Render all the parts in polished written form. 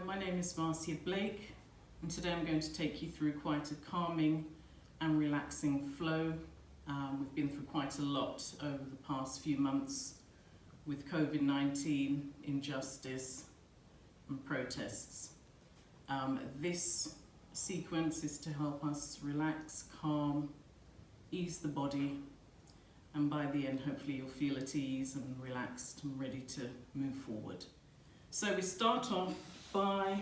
my name is Marcia Blake, and today I'm going to take you through quite a calming and relaxing flow. We've been through quite a lot over the past few months with COVID-19, injustice and protests. This sequence is to help us relax, calm, ease the body, and by the end hopefully you'll feel at ease and relaxed and ready to move forward. So we start off by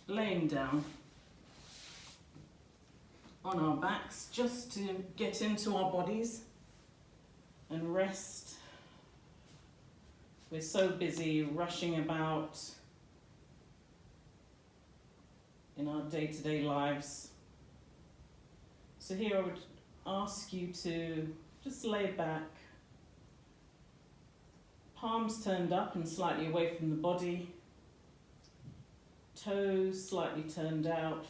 laying down on our backs just to get into our bodies and rest. We're so busy rushing about in our day-to-day lives. So here I would ask you to just lay back, palms turned up and slightly away from the body, toes slightly turned out,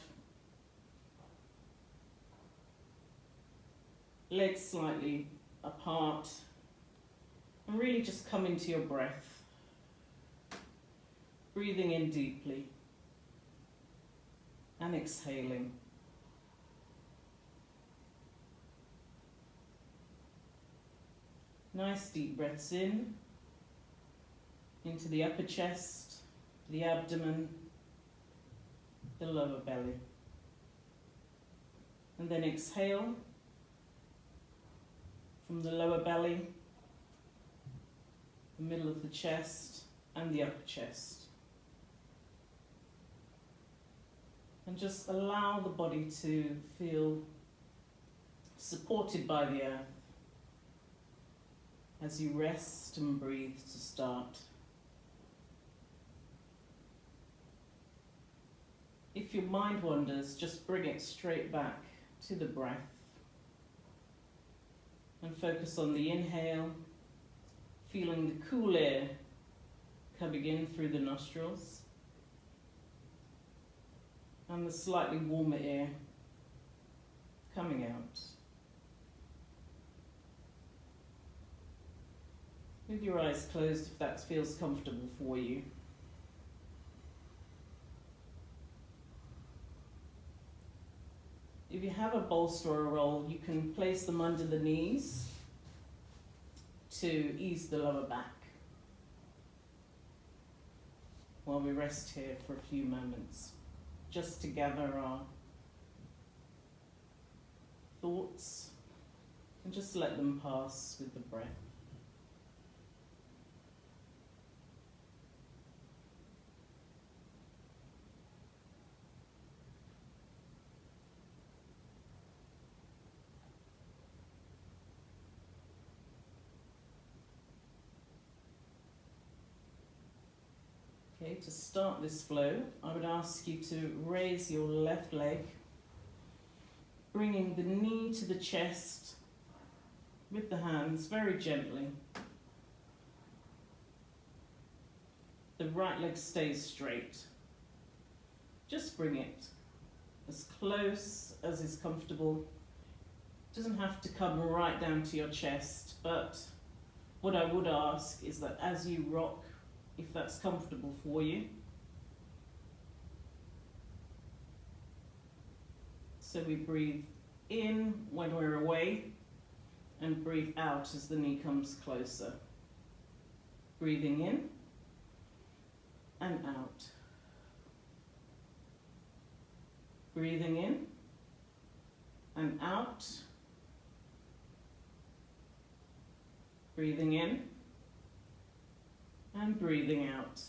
legs slightly apart, and really just come into your breath, breathing in deeply and exhaling. Nice deep breaths in, into the upper chest, the abdomen, the lower belly. And then exhale from the lower belly, the middle of the chest, and the upper chest. And just allow the body to feel supported by the earth as you rest and breathe to start. If your mind wanders, just bring it straight back to the breath and focus on the inhale, feeling the cool air coming in through the nostrils and the slightly warmer air coming out. With your eyes closed if that feels comfortable for you. If you have a bolster or a roll, you can place them under the knees to ease the lower back while we rest here for a few moments, just to gather our thoughts and just let them pass with the breath. Okay, to start this flow, I would ask you to raise your left leg, bringing the knee to the chest with the hands very gently. The right leg stays straight. Just bring it as close as is comfortable. It doesn't have to come right down to your chest, but what I would ask is that as you rock, if that's comfortable for you. So we breathe in when we're away and breathe out as the knee comes closer. Breathing in and out. Breathing in and out. Breathing in and breathing out.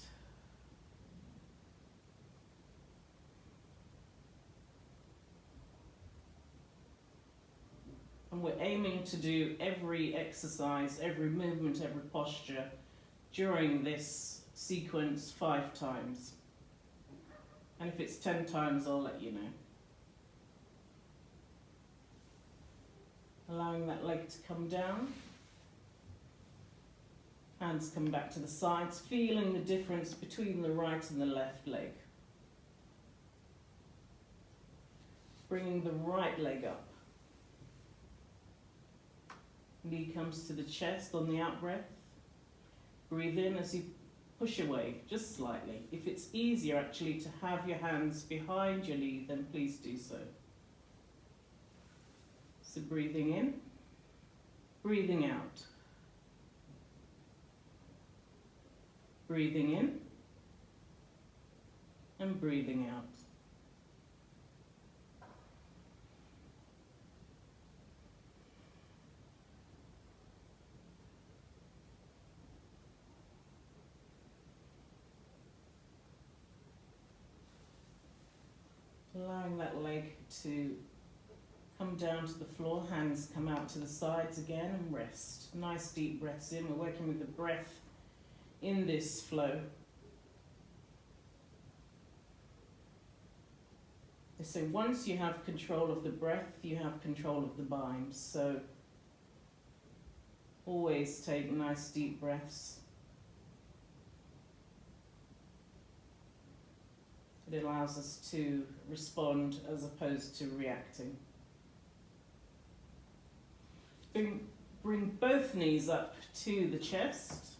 And we're aiming to do every exercise, every movement, every posture during this sequence 5 times. And if it's 10 times, I'll let you know. Allowing that leg to come down. Hands come back to the sides, feeling the difference between the right and the left leg. Bringing the right leg up. Knee comes to the chest on the out breath. Breathe in as you push away just slightly. If it's easier actually to have your hands behind your knee, then please do so. So breathing in, breathing out. Breathing in and breathing out. Allowing that leg to come down to the floor, hands come out to the sides again and rest. Nice deep breaths in. We're working with the breath in this flow. So once you have control of the breath, you have control of the mind. So always take nice deep breaths. It allows us to respond as opposed to reacting. Bring both knees up to the chest,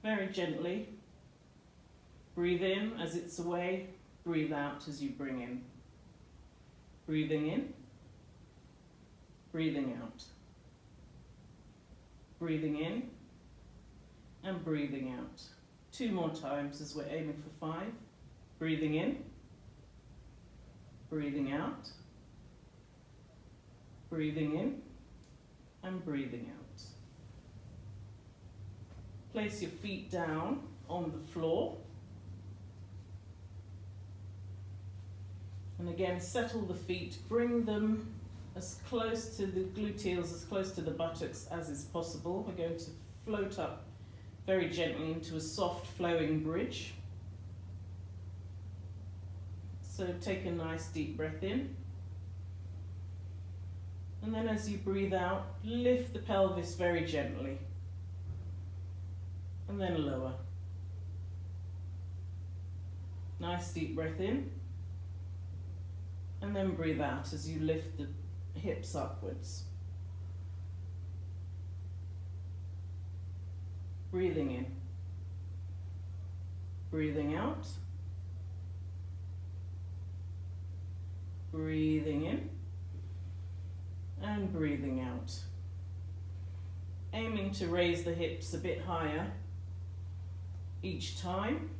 very gently. Breathe in as it's away, breathe out as you bring in. Breathing in, breathing out. Breathing in and breathing out. 2 more times as we're aiming for 5. Breathing in, breathing out, breathing in and breathing out. Place your feet down on the floor. And again, settle the feet, bring them as close to the gluteals, as close to the buttocks as is possible. We're going to float up very gently into a soft flowing bridge. So take a nice deep breath in. And then as you breathe out, lift the pelvis very gently. And then lower. Nice deep breath in. And then breathe out as you lift the hips upwards. Breathing in. Breathing out. Breathing in and breathing out. Aiming to raise the hips a bit higher each time.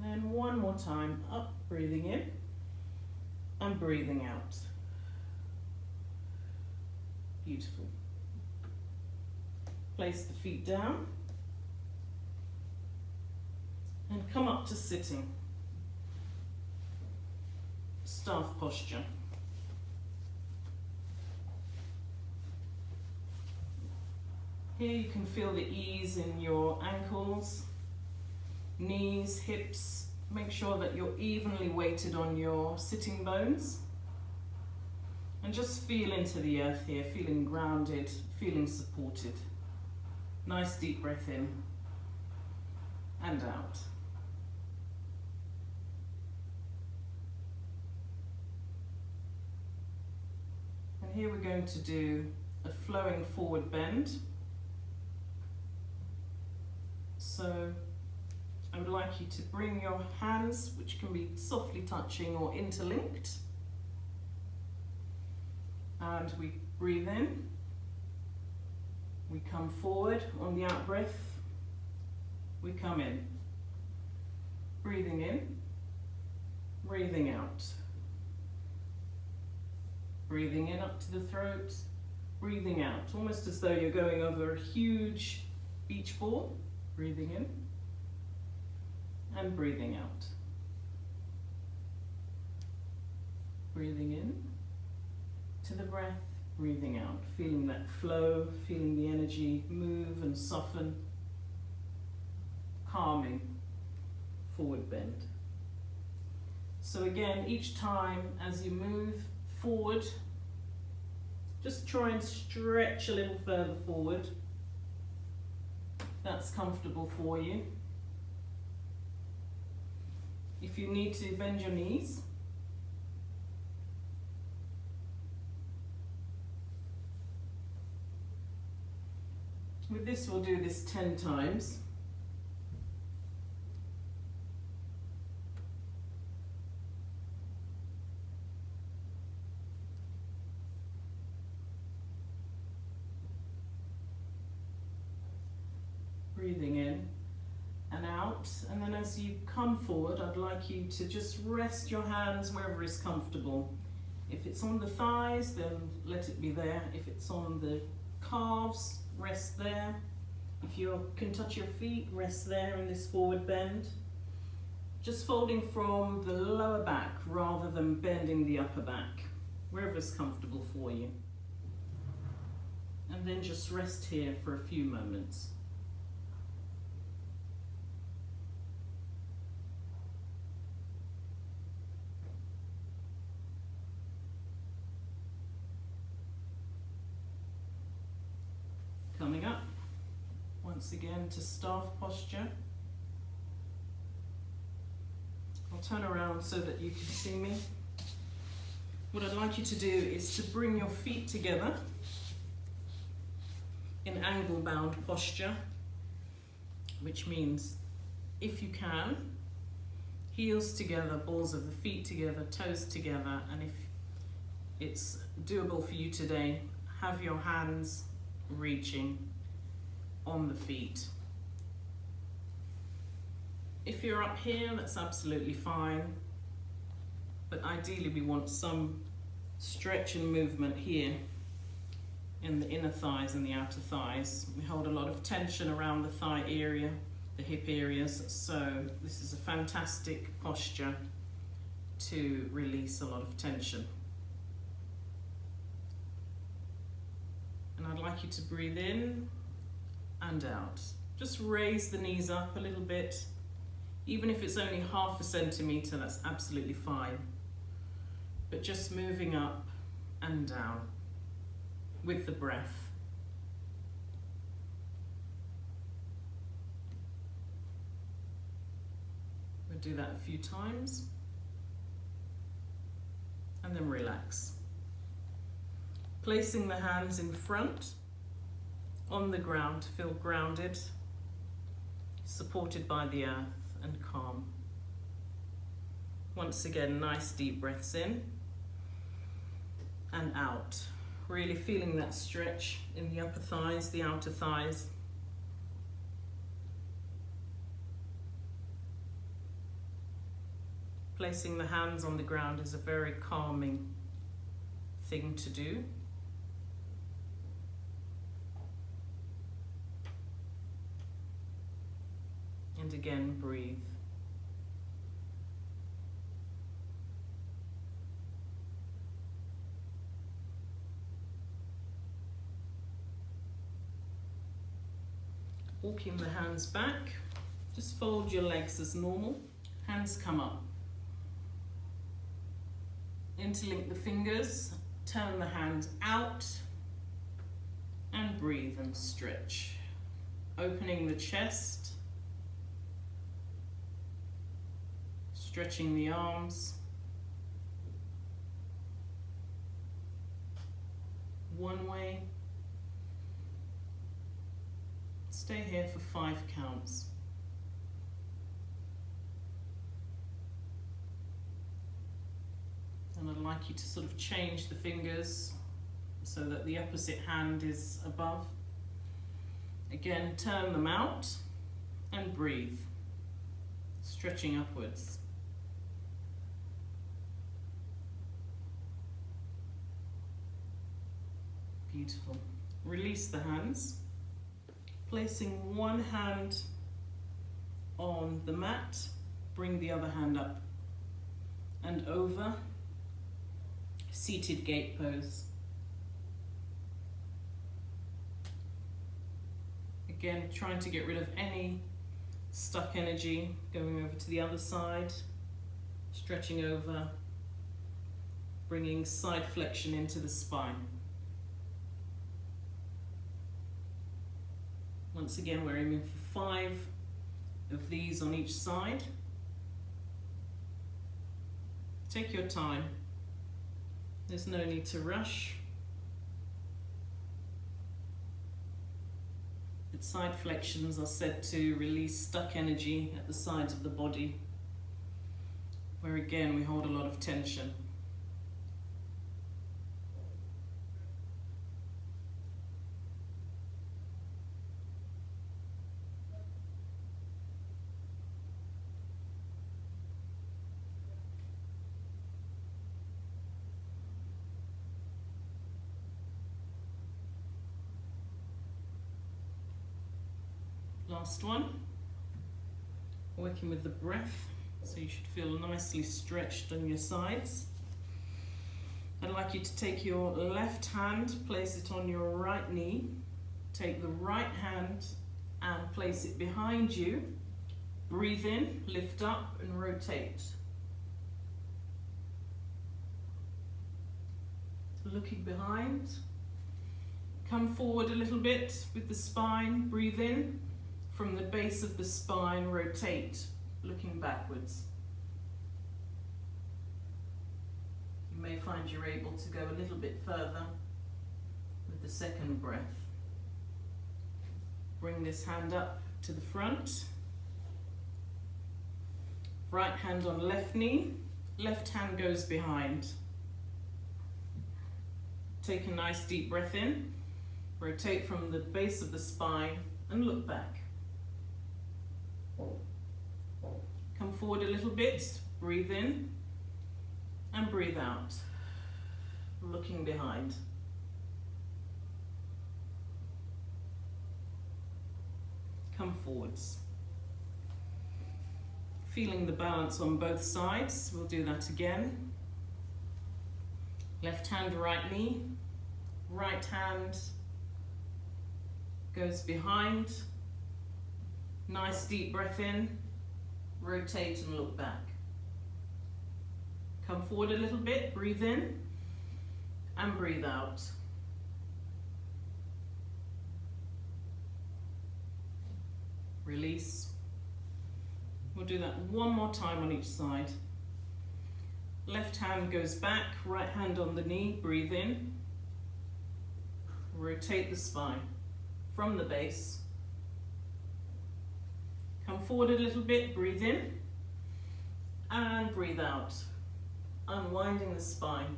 And one more time, up, breathing in and breathing out. Beautiful. Place the feet down. And come up to sitting. Staff posture. Here you can feel the ease in your ankles, knees, hips. Make sure that you're evenly weighted on your sitting bones. And just feel into the earth here, feeling grounded, feeling supported. Nice deep breath in and out. Here we're going to do a flowing forward bend. So I would like you to bring your hands, which can be softly touching or interlinked. And we breathe in. We come forward on the out breath. We come in. Breathing in, breathing out. Breathing in up to the throat, breathing out, almost as though you're going over a huge beach ball. Breathing in and breathing out. Breathing in to the breath, breathing out, feeling that flow, feeling the energy move and soften, calming forward bend. So again, each time as you move forward, just try and stretch a little further forward. That's comfortable for you. If you need to, bend your knees. With this, we'll do this 10 times. Breathing in and out, and then as you come forward, I'd like you to just rest your hands wherever is comfortable. If it's on the thighs, then let it be there. If it's on the calves, rest there. If you can touch your feet, rest there in this forward bend. Just folding from the lower back rather than bending the upper back, wherever is comfortable for you. And then just rest here for a few moments. Coming up, once again to staff posture. I'll turn around so that you can see me. What I'd like you to do is to bring your feet together in angle bound posture, which means, if you can, heels together, balls of the feet together, toes together, and if it's doable for you today, have your hands reaching on the feet. If you're up here, that's absolutely fine, but ideally we want some stretch and movement here in the inner thighs and the outer thighs. We hold a lot of tension around the thigh area, the hip areas, so this is a fantastic posture to release a lot of tension. And I'd like you to breathe in and out. Just raise the knees up a little bit. Even if it's only 1/2 centimeter, that's absolutely fine. But just moving up and down with the breath. We'll do that a few times. And then relax. Placing the hands in front on the ground to feel grounded, supported by the earth and calm. Once again, nice deep breaths in and out. Really feeling that stretch in the upper thighs, the outer thighs. Placing the hands on the ground is a very calming thing to do. And again, breathe. Walking the hands back, just fold your legs as normal. Hands come up. Interlink the fingers, turn the hands out, and breathe and stretch. Opening the chest. Stretching the arms. One way. Stay here for 5 counts. And I'd like you to sort of change the fingers so that the opposite hand is above. Again, turn them out and breathe, stretching upwards. Beautiful. Release the hands. Placing one hand on the mat, bring the other hand up and over. Seated gate pose. Again, trying to get rid of any stuck energy, going over to the other side, stretching over, bringing side flexion into the spine. Once again, we're aiming for 5 of these on each side. Take your time. There's no need to rush. Its side flexions are said to release stuck energy at the sides of the body, where again we hold a lot of tension. Last one, working with the breath, so you should feel nicely stretched on your sides. I'd like you to take your left hand, place it on your right knee, take the right hand and place it behind you. Breathe in, lift up and rotate. Looking behind, come forward a little bit with the spine, breathe in. From the base of the spine, rotate, looking backwards. You may find you're able to go a little bit further with the second breath. Bring this hand up to the front. Right hand on left knee, left hand goes behind. Take a nice deep breath in, rotate from the base of the spine and look back. Come forward a little bit, breathe in and breathe out, looking behind. Come forwards. Feeling the balance on both sides, we'll do that again. Left hand, right knee, right hand goes behind. Nice deep breath in, rotate and look back. Come forward a little bit, breathe in and breathe out. Release. We'll do that one more time on each side. Left hand goes back, right hand on the knee, breathe in. Rotate the spine from the base. Come forward a little bit, breathe in and breathe out, unwinding the spine.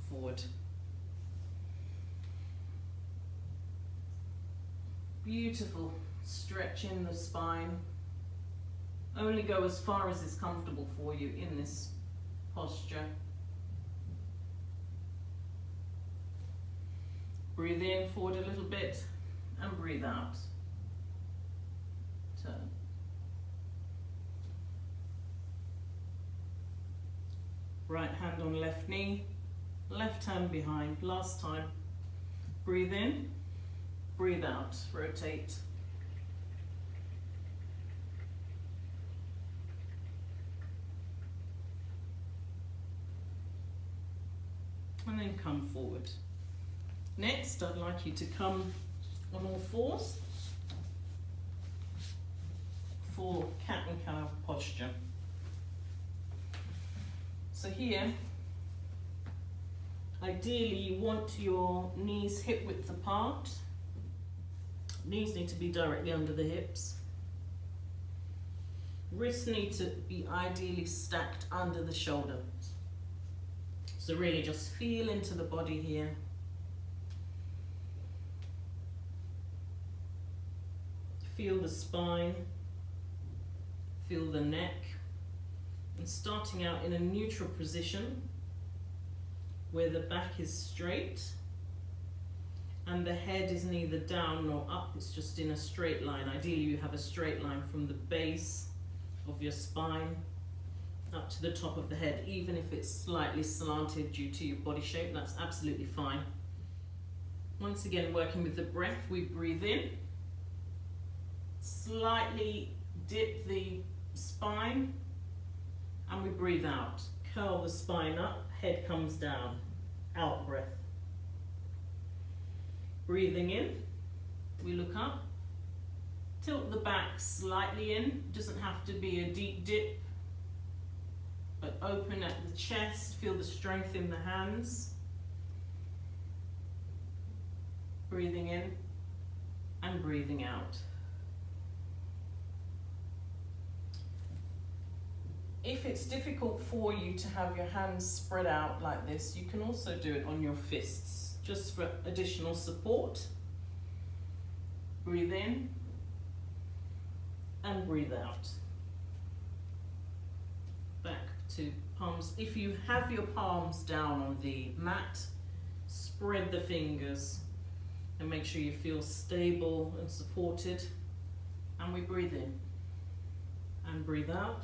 Forward. Beautiful. Stretch in the spine. Only go as far as is comfortable for you in this posture. Breathe in, forward a little bit, and breathe out. Turn. Right hand on left knee, left hand behind. Last time. Breathe in, breathe out, rotate. And then come forward. Next, I'd like you to come on all fours for cat and cow posture. So here, ideally you want your knees hip width apart. Knees need to be directly under the hips. Wrists need to be ideally stacked under the shoulders. So really just feel into the body here. Feel the spine, feel the neck, and starting out in a neutral position where the back is straight and the head is neither down nor up, it's just in a straight line. Ideally you have a straight line from the base of your spine up to the top of the head. Even if it's slightly slanted due to your body shape, that's absolutely fine. Once again, working with the breath, we breathe in, slightly dip the spine, and we breathe out. Curl the spine up, head comes down, out breath. Breathing in, we look up, tilt the back slightly in, doesn't have to be a deep dip, but open at the chest, feel the strength in the hands. Breathing in and breathing out. If it's difficult for you to have your hands spread out like this, you can also do it on your fists, just for additional support. Breathe in and breathe out. Back to palms. If you have your palms down on the mat, spread the fingers and make sure you feel stable and supported. And we breathe in and breathe out.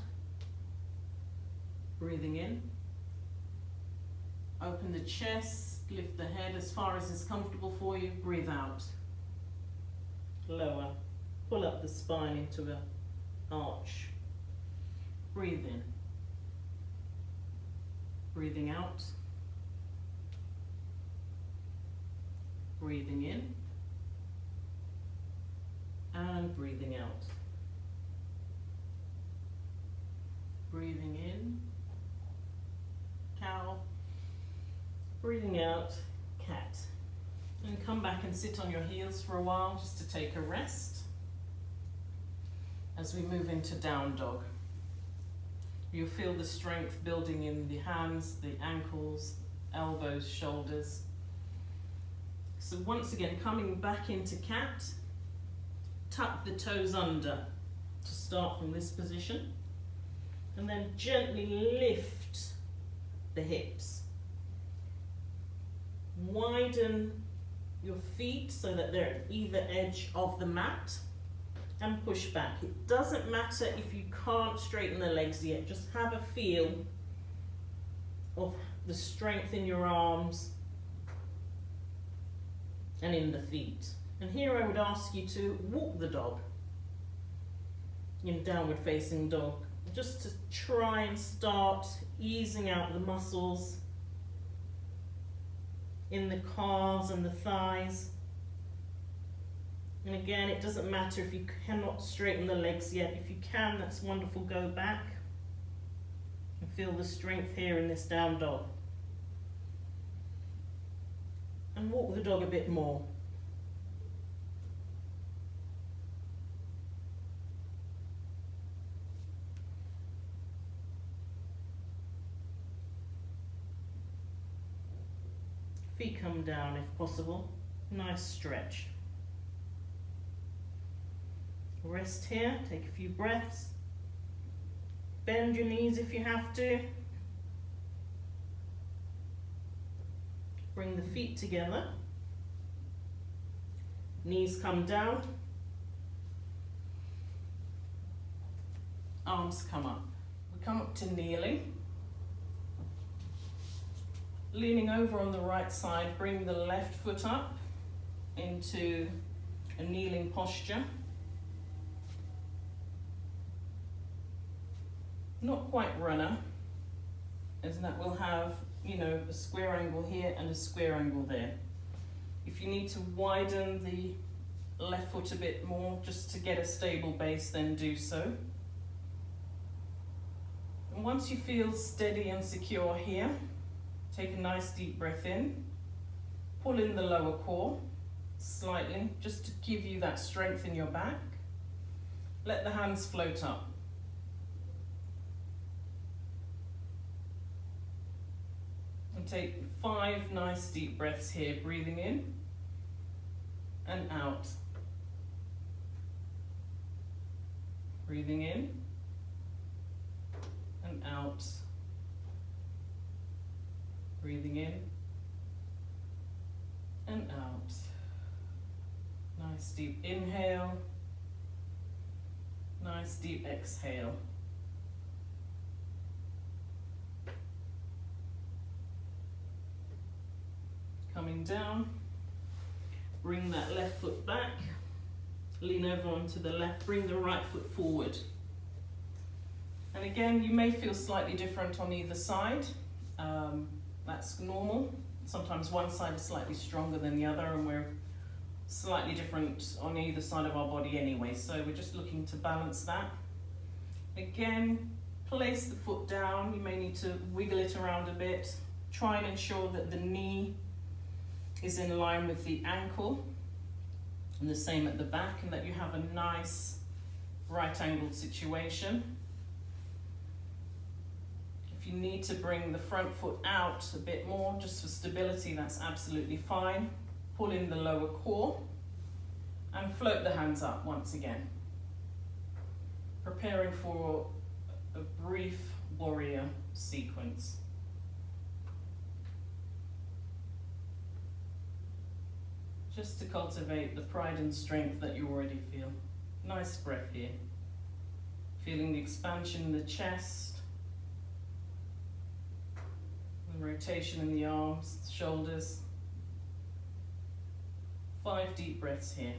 Breathing in. Open the chest, lift the head as far as is comfortable for you. Breathe out. Lower. Pull up the spine into an arch. Breathe in. Breathing out. Breathing in. And breathing out. Breathing in. Cow. Breathing out. Cat. And come back and sit on your heels for a while just to take a rest as we move into down dog. You'll feel the strength building in the hands, the ankles, elbows, shoulders. So once again, coming back into cat, tuck the toes under to start from this position, and then gently lift the hips. Widen your feet so that they're at either edge of the mat and push back. It doesn't matter if you can't straighten the legs yet, just have a feel of the strength in your arms and in the feet. And here I would ask you to walk the dog in downward facing dog, just to try and start easing out the muscles in the calves and the thighs. And again, it doesn't matter if you cannot straighten the legs yet. If you can, that's wonderful. Go back and feel the strength here in this down dog. And walk the dog a bit more. Feet come down if possible. Nice stretch. Rest here, take a few breaths. Bend your knees if you have to. Bring the feet together. Knees come down. Arms come up. We come up to kneeling. Leaning over on the right side, bring the left foot up into a kneeling posture. Not quite runner, as that will have, a square angle here and a square angle there. If you need to widen the left foot a bit more just to get a stable base, then do so. And once you feel steady and secure here, take a nice deep breath in, pull in the lower core slightly, just to give you that strength in your back. Let the hands float up. And take 5 nice deep breaths here, breathing in and out. Breathing in and out. Breathing in and out. Nice deep inhale. Nice deep exhale. Coming down, bring that left foot back, lean over onto the left, bring the right foot forward. And again, you may feel slightly different on either side. That's normal. Sometimes one side is slightly stronger than the other, and we're slightly different on either side of our body anyway, so we're just looking to balance that. Again, place the foot down. You may need to wiggle it around a bit. Try and ensure that the knee is in line with the ankle, and the same at the back, and that you have a nice right angled situation. If you need to bring the front foot out a bit more, just for stability, that's absolutely fine. Pull in the lower core and float the hands up once again. Preparing for a brief warrior sequence. Just to cultivate the pride and strength that you already feel. Nice breath here. Feeling the expansion in the chest, the rotation in the arms, shoulders. 5 deep breaths here.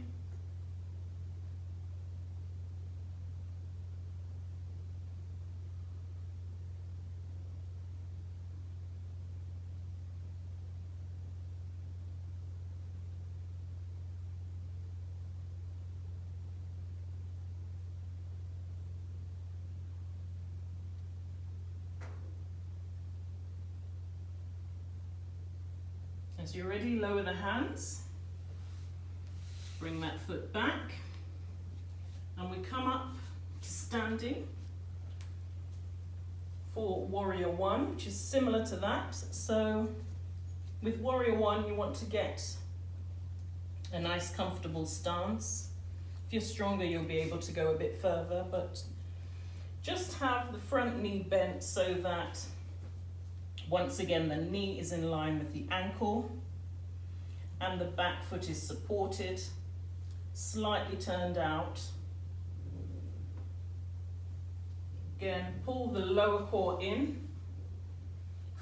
As you're ready, lower the hands, bring that foot back, and we come up to standing for Warrior One, which is similar to that. So with Warrior One, you want to get a nice comfortable stance. If you're stronger, you'll be able to go a bit further, but just have the front knee bent so that once again, the knee is in line with the ankle and the back foot is supported, slightly turned out. Again, pull the lower core in,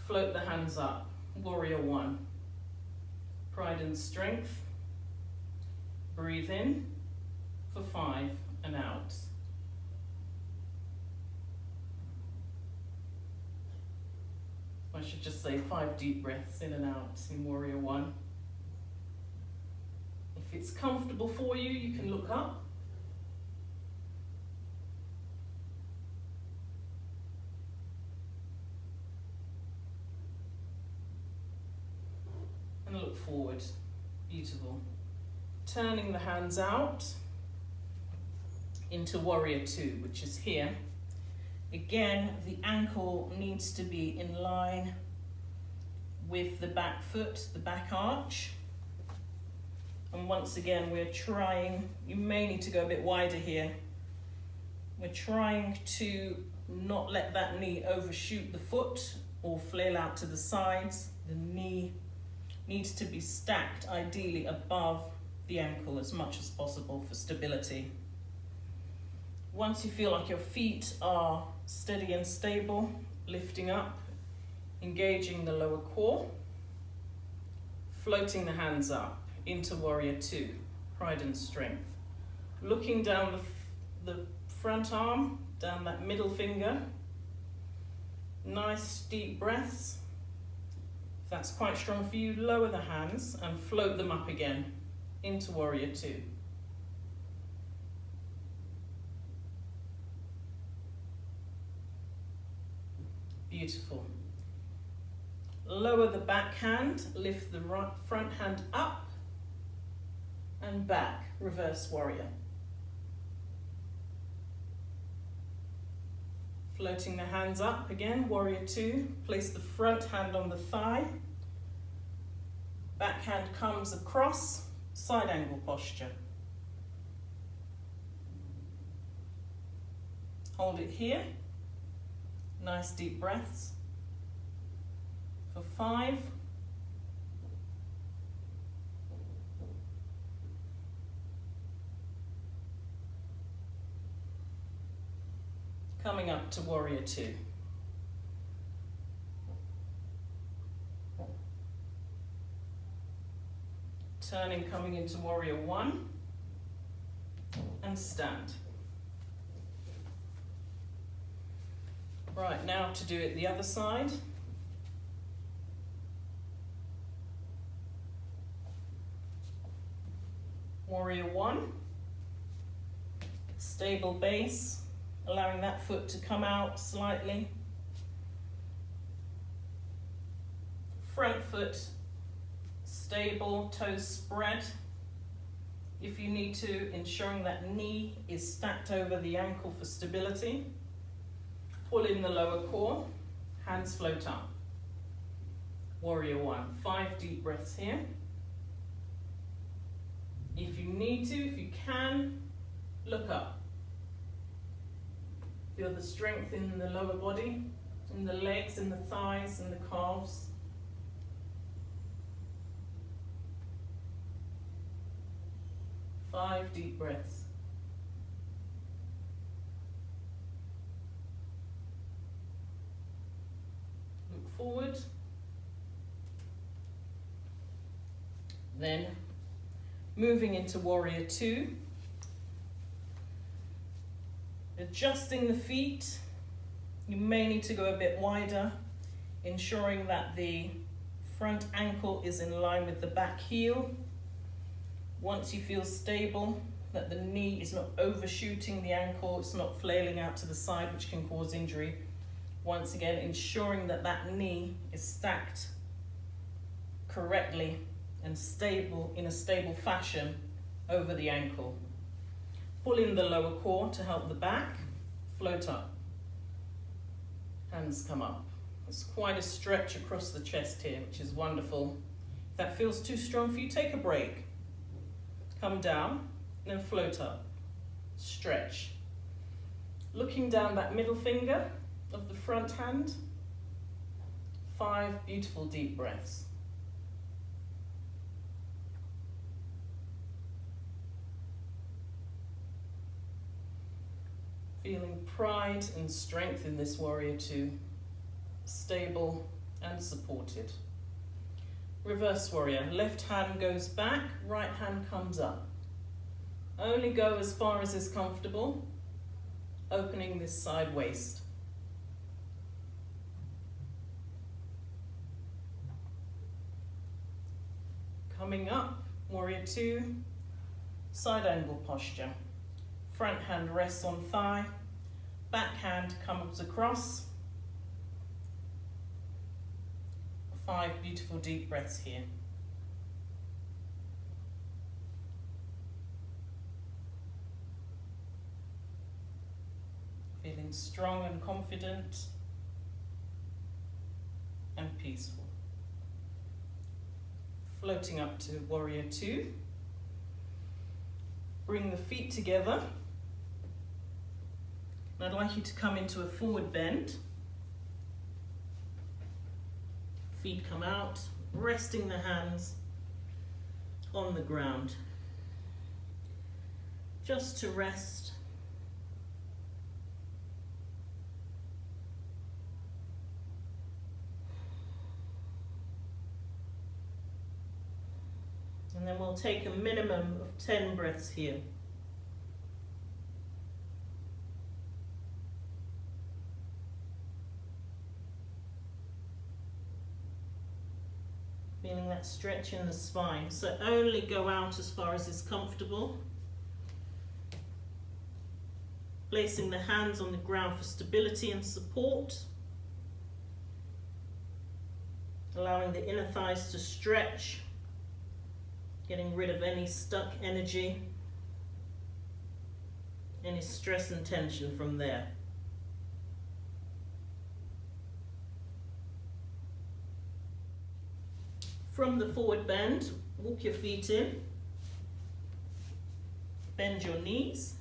float the hands up. Warrior One. Pride and strength. Breathe in for 5 and out. I should just say 5 deep breaths in and out in Warrior One. If it's comfortable for you, you can look up. And look forward. Beautiful. Turning the hands out into Warrior Two, which is here. Again, the ankle needs to be in line with the back foot, the back arch. And once again, we're trying, you may need to go a bit wider here. We're trying to not let that knee overshoot the foot or flail out to the sides. The knee needs to be stacked, ideally above the ankle as much as possible for stability. Once you feel like your feet are steady and stable, lifting up, engaging the lower core, floating the hands up into Warrior Two, pride and strength. Looking down the front arm, down that middle finger. Nice deep breaths. If that's quite strong for you, lower the hands and float them up again into Warrior Two. Beautiful. Lower the back hand, lift the right front hand up and back, reverse warrior. Floating the hands up again, Warrior Two. Place the front hand on the thigh. Back hand comes across, side angle posture. Hold it here. Nice deep breaths for 5. Coming up to Warrior Two. Turning, coming into Warrior One and stand. Right, now to do it the other side. Warrior One, stable base, allowing that foot to come out slightly. Front foot stable, toes spread. If you need to, ensuring that knee is stacked over the ankle for stability. Pull in the lower core, hands float up. Warrior one, 5 deep breaths here. If you need to, if you can, look up. Feel the strength in the lower body, in the legs, in the thighs, and the calves. Five deep breaths. Look forward. Then moving into warrior two. Adjusting the feet. You may need to go a bit wider, ensuring that the front ankle is in line with the back heel. Once you feel stable, that the knee is not overshooting the ankle, it's not flailing out to the side, which can cause injury. Once again, ensuring that that knee is stacked correctly and stable, in a stable fashion over the ankle. Pull in the lower core to help the back, float up. Hands come up. It's quite a stretch across the chest here, which is wonderful. If that feels too strong for you, take a break. Come down, and then float up. Stretch. Looking down that middle finger of the front hand. 5 beautiful deep breaths. Feeling pride and strength in this warrior two. Stable and supported. Reverse warrior, left hand goes back, right hand comes up. Only go as far as is comfortable, opening this side waist. Coming up, warrior two, side angle posture. Front hand rests on thigh, back hand comes across. 5 beautiful deep breaths here. Feeling strong and confident and peaceful. Floating up to warrior two. Bring the feet together. And I'd like you to come into a forward bend. Feet come out, resting the hands on the ground. Just to rest. And then we'll take a minimum of 10 breaths here. Feeling that stretch in the spine. So only go out as far as is comfortable. Placing the hands on the ground for stability and support. Allowing the inner thighs to stretch. Getting rid of any stuck energy. Any stress and tension from there. From the forward bend, walk your feet in, bend your knees,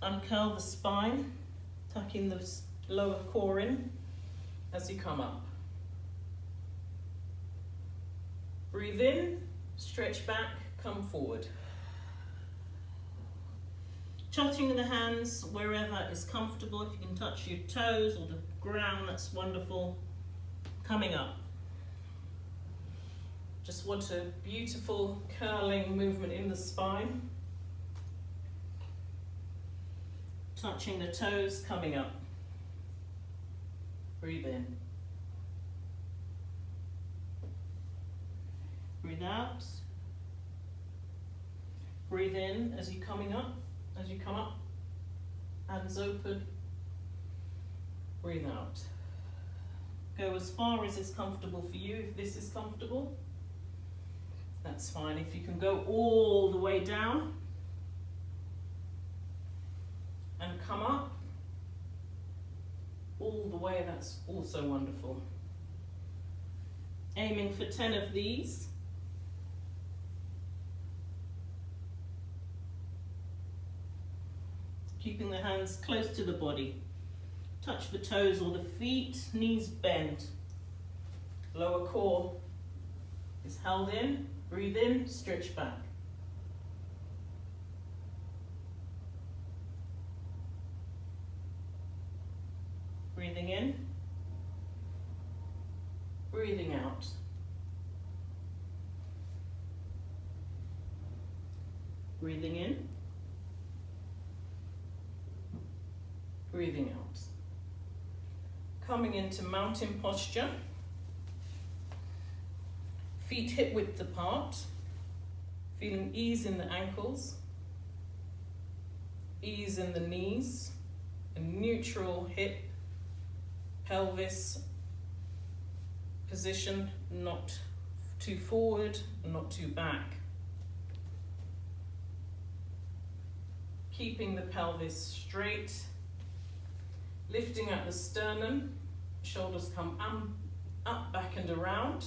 uncurl the spine, tucking the lower core in as you come up. Breathe in, stretch back, come forward. Charting the hands wherever is comfortable. If you can touch your toes or the ground, that's wonderful. Coming up. Just want a beautiful curling movement in the spine. Touching the toes, coming up. Breathe in. Breathe out. Breathe in as you're coming up. As you come up, hands open. Breathe out. Go as far as is comfortable for you, if this is comfortable. that's fine. If you can go all the way down and come up all the way, that's also wonderful. Aiming for 10 of these. Keeping the hands close to the body. Touch the toes or the feet, knees bent. Lower core is held in, breathe in, stretch back. Breathing in, breathing out. Breathing in, breathing out. Coming into mountain posture. Feet hip width apart. Feeling ease in the ankles, ease in the knees, a neutral hip, pelvis position, not too forward, not too back. Keeping the pelvis straight, lifting at the sternum, shoulders come up, back and around.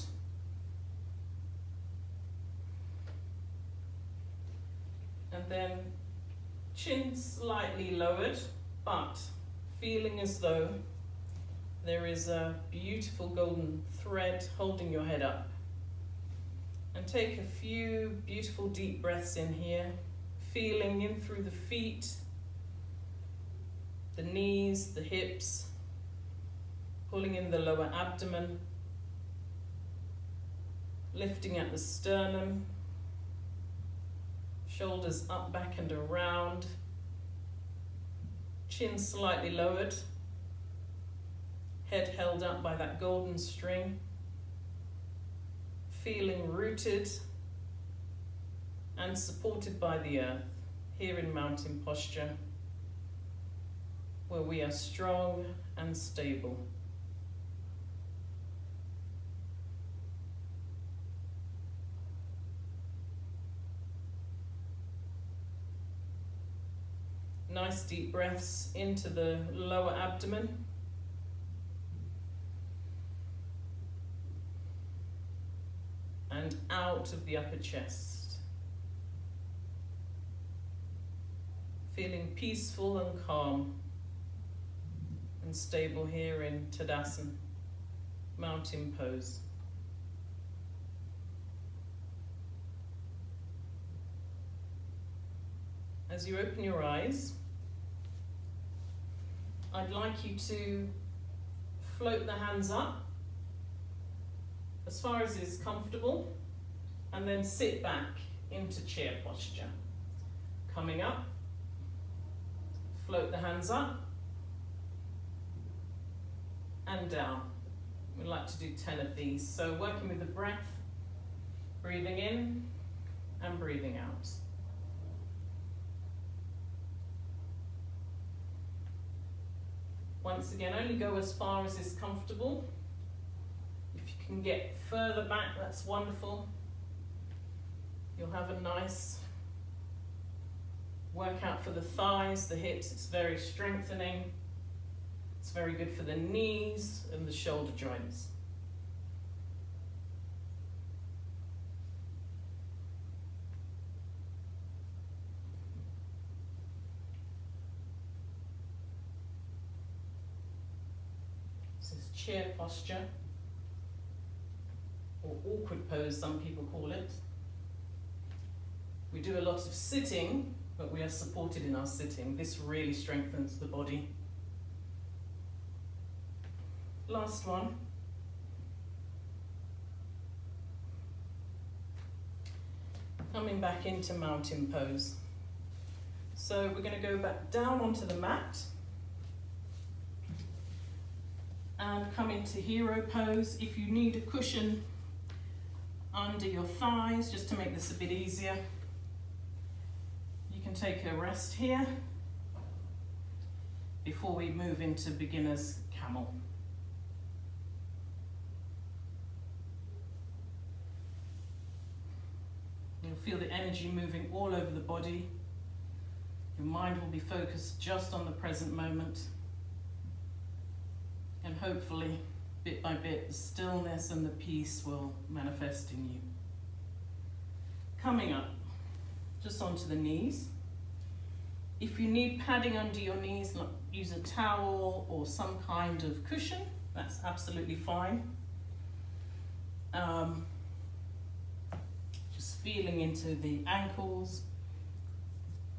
And then chin slightly lowered, but feeling as though there is a beautiful golden thread holding your head up. And take a few beautiful deep breaths in here, feeling in through the feet, the knees, the hips, pulling in the lower abdomen, lifting at the sternum, shoulders up, back and around, chin slightly lowered, head held up by that golden string, feeling rooted and supported by the earth here in mountain posture, where we are strong and stable. Nice deep breaths into the lower abdomen. And out of the upper chest. Feeling peaceful and calm and stable here in Tadasan, mountain pose. As you open your eyes, I'd like you to float the hands up as far as is comfortable, and then sit back into chair posture. Coming up, float the hands up and down. We'd like to do 10 of these. So working with the breath, breathing in and breathing out. Once again, only go as far as is comfortable. If you can get further back, that's wonderful. You'll have a nice workout for the thighs, the hips. It's very strengthening. It's very good for the knees and the shoulder joints. This is chair posture, or awkward pose, some people call it. We do a lot of sitting, but we are supported in our sitting. This really strengthens the body. Last one. Coming back into mountain pose. So we're going to go back down onto the mat and come into hero pose. If you need a cushion under your thighs, just to make this a bit easier, you can take a rest here before we move into beginner's camel. You'll feel the energy moving all over the body. Your mind will be focused just on the present moment. And hopefully, bit by bit, the stillness and the peace will manifest in you. Coming up, just onto the knees. If you need padding under your knees, use a towel or some kind of cushion. That's absolutely fine. Just feeling into the ankles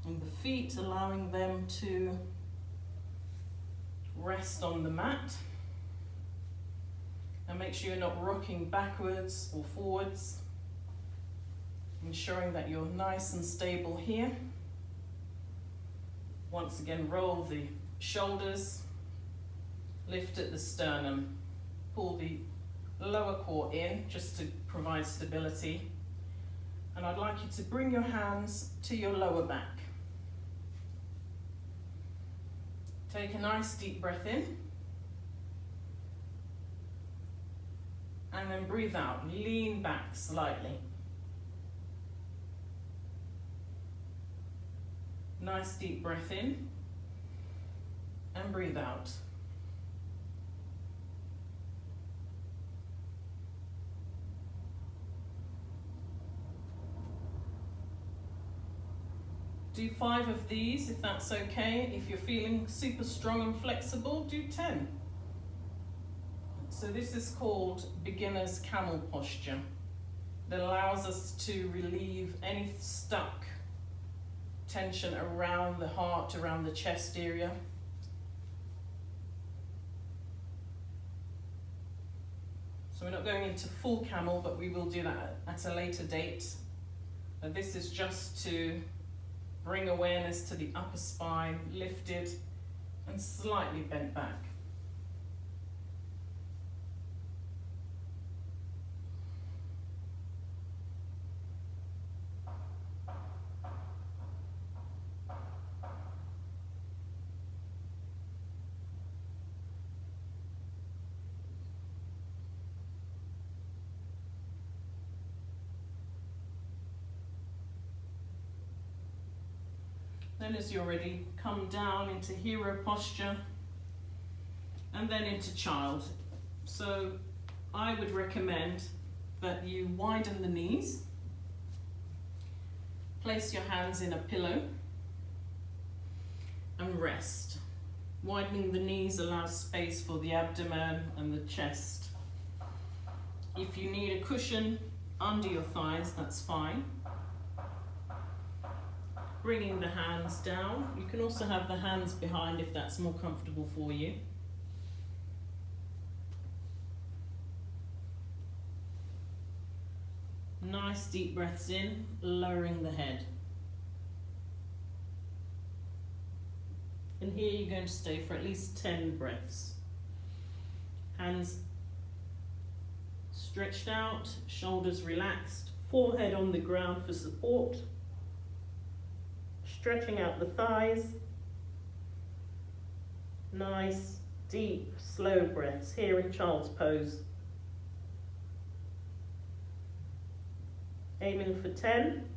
and the feet, allowing them to rest on the mat. And make sure you're not rocking backwards or forwards. Ensuring that you're nice and stable here. Once again, roll the shoulders, lift at the sternum, pull the lower core in just to provide stability. And I'd like you to bring your hands to your lower back. Take a nice deep breath in. And then breathe out, lean back slightly. Nice deep breath in and breathe out. Do 5 of these if that's okay. If you're feeling super strong and flexible, do 10. So this is called beginner's camel posture. That allows us to relieve any stuck tension around the heart, around the chest area. So we're not going into full camel, but we will do that at a later date. But this is just to bring awareness to the upper spine, lifted and slightly bent back. Then as you're ready, come down into hero posture and then into child. So I would recommend that you widen the knees, place your hands in a pillow and rest. Widening the knees allows space for the abdomen and the chest. If you need a cushion under your thighs, that's fine. Bringing the hands down. You can also have the hands behind if that's more comfortable for you. Nice deep breaths in, lowering the head. And here you're going to stay for at least 10 breaths. Hands stretched out, shoulders relaxed, forehead on the ground for support. Stretching out the thighs. Nice, deep, slow breaths here in child's pose. Aiming for 10.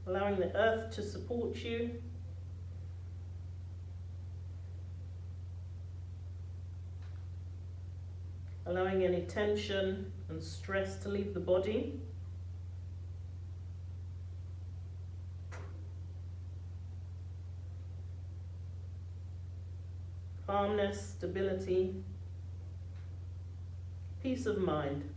Allowing the earth to support you. Allowing any tension and stress to leave the body. Calmness, stability, peace of mind.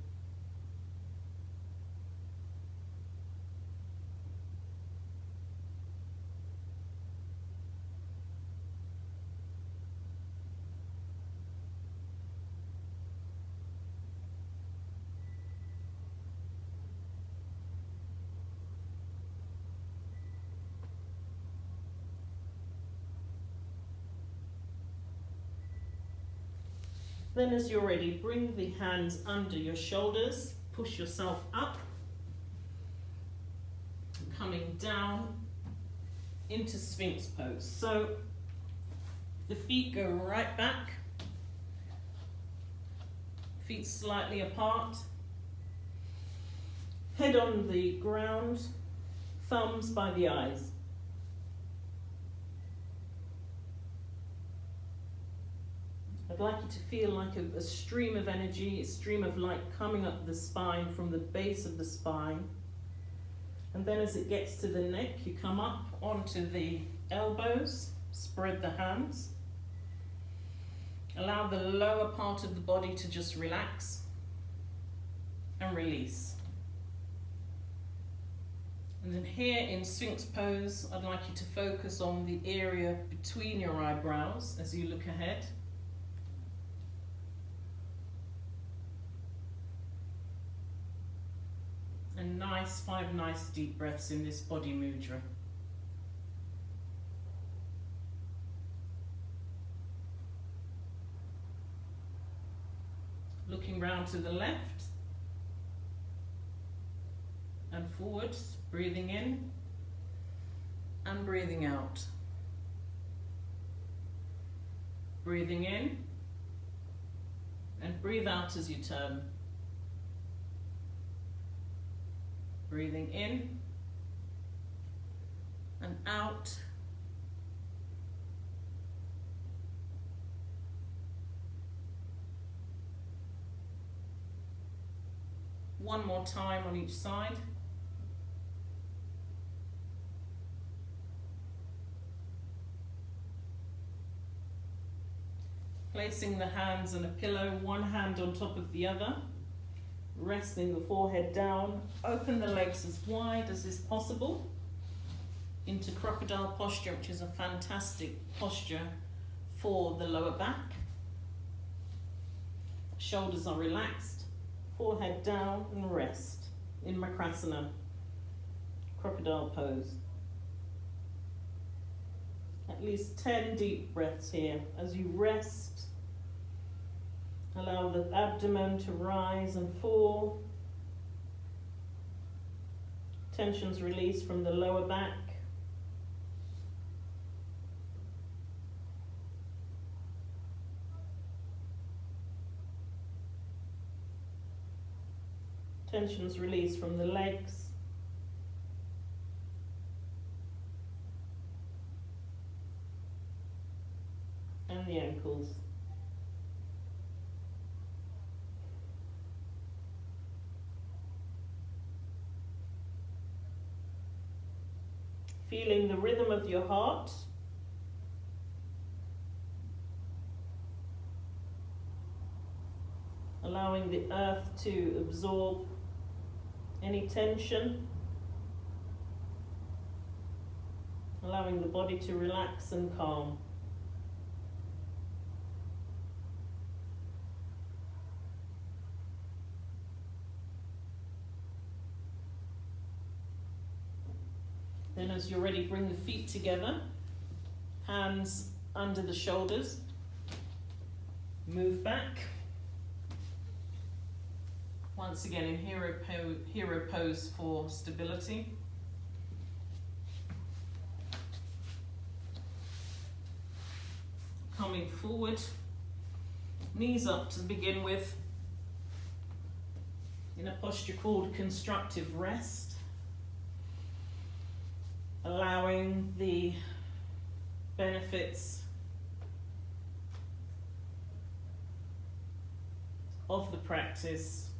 Then as you're ready, bring the hands under your shoulders, push yourself up, coming down into Sphinx Pose. So the feet go right back, feet slightly apart, head on the ground, thumbs by the eyes. I'd like you to feel like a stream of energy, a stream of light coming up the spine from the base of the spine. And then as it gets to the neck, you come up onto the elbows, spread the hands. Allow the lower part of the body to just relax and release. And then here in Sphinx Pose, I'd like you to focus on the area between your eyebrows as you look ahead. And five nice deep breaths in this body mudra. Looking round to the left and forward, breathing in and breathing out. Breathing in and breathe out as you turn. Breathing in and out. One more time on each side. Placing the hands on a pillow, one hand on top of the other. Resting the forehead down, open the legs as wide as is possible into Crocodile Posture, which is a fantastic posture for the lower back. Shoulders are relaxed, forehead down and rest in Makrasana, Crocodile Pose. At least 10 deep breaths here as you rest. Allow the abdomen to rise and fall. Tensions release from the lower back. Tensions release from the legs. And the ankles. Feeling the rhythm of your heart. Allowing the earth to absorb any tension. Allowing the body to relax and calm. Then as you're ready, bring the feet together, hands under the shoulders, move back. Once again in hero pose for stability. Coming forward, knees up to begin with, in a posture called Constructive Rest. Allowing the benefits of the practice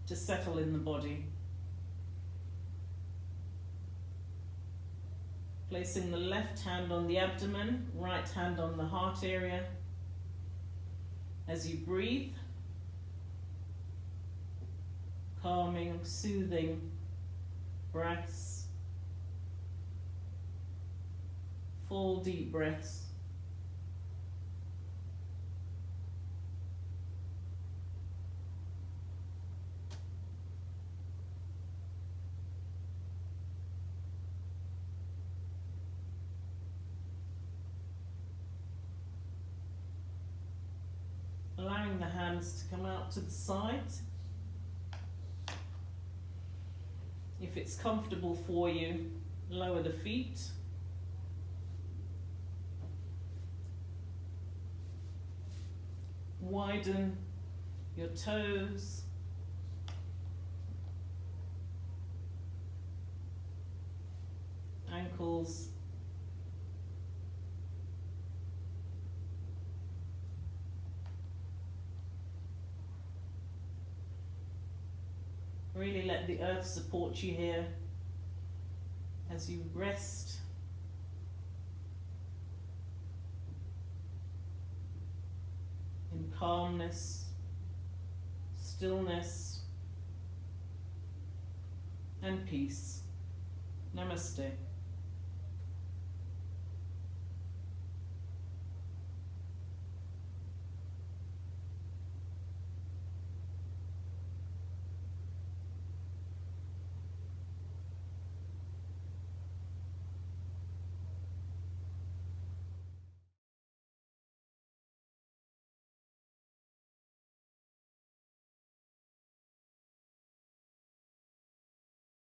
to settle in the body. Placing the left hand on the abdomen, right hand on the heart area. As you breathe, calming, soothing breaths. Full deep breaths. allowing the hands to come out to the side. If it's comfortable for you, lower the feet. Widen your toes. Ankles. Really let the earth support you here as you rest. In calmness, stillness, and peace. Namaste.